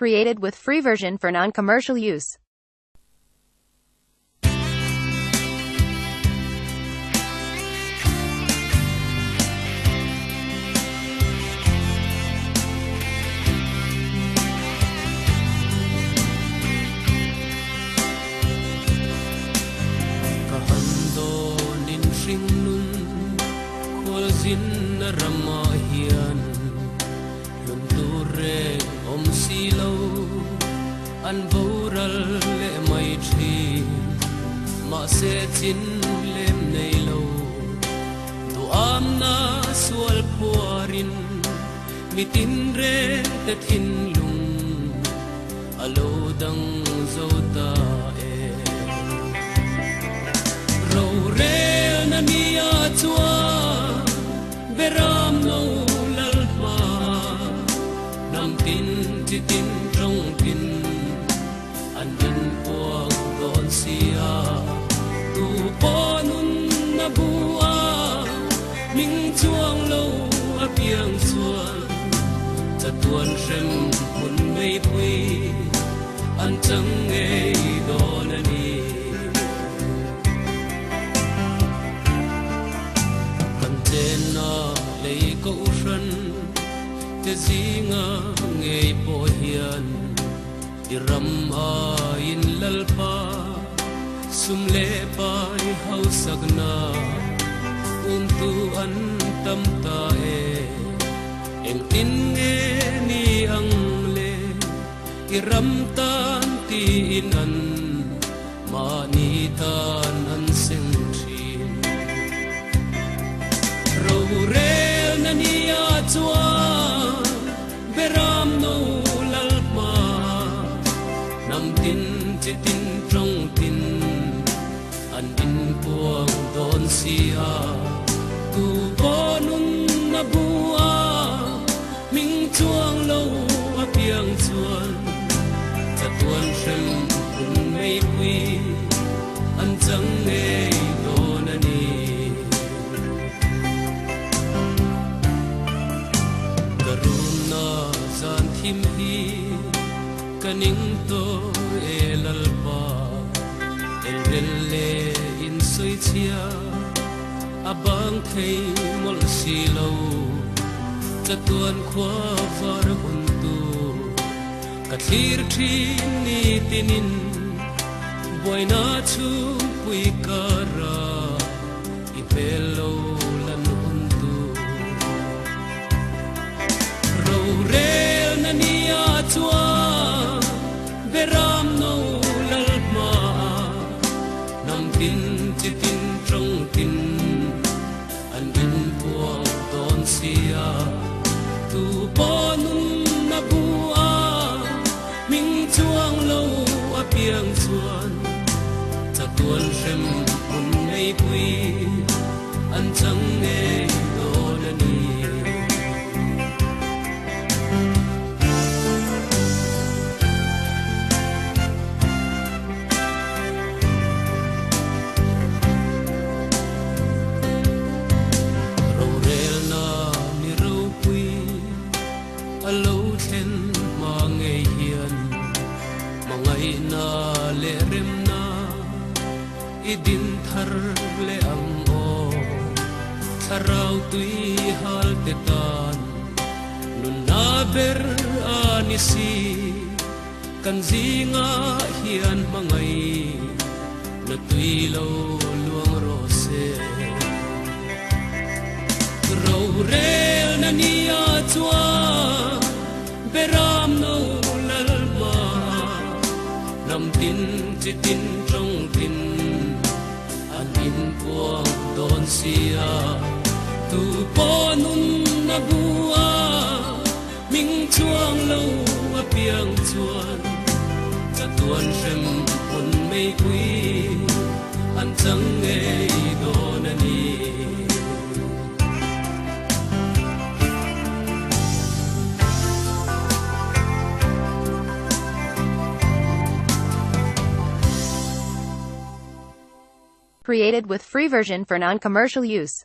Created with free version for non-commercial use. Zin na ramahian lun ture om silo an voral le mai thi ma se chin lem nei lo tu am na sual puarin mitin re te thin lung alo dang zota e ro re na mi a chua Beram no lalpa nam tin ti tin trong tin an din puang don sia tu ponun na bua ming chuang lo a piang suan cha tuan sem mun mei pui an chang ngei don ani câu răn te zinga ngei po hian i ram a in lalpa sum le pai hau sagna tu an tam ta e eng tin nge ni ang le i ram tan ti in an ma ni tan an sing thin ro re Nania chua beram no lalma nam tin che tin trong tin an din puang don sia tu bonun na bua ming chuang lo a piang chuan cha tuan sem kun mei pui an chang ngei don ani him hi kaning to elalpa elrelle in soi chia abang thei mol silo chatuan khwa var untu kathir thin ni tinin boina chu pui kara ipelo lan untu ro re Nania chua beram no lalma nam tin chi tin trong tin an din puang don sia tu ponun na bua ming chuang lo a piang chuan cha tuan sem un nei pui an chang ngei don ani na le rem na idin thar le ang o tharau tui hal te tan nun na ber anisi kan zinga hian mangai na tui lo luang rose ro re na nia chua beram no nam tin chi tin trong tin an in puang don sia tu ponun na bua ming chuang lo a piang chuan cha tuan sem un mei pui an chang ngei don ani Created with free version for non-commercial use.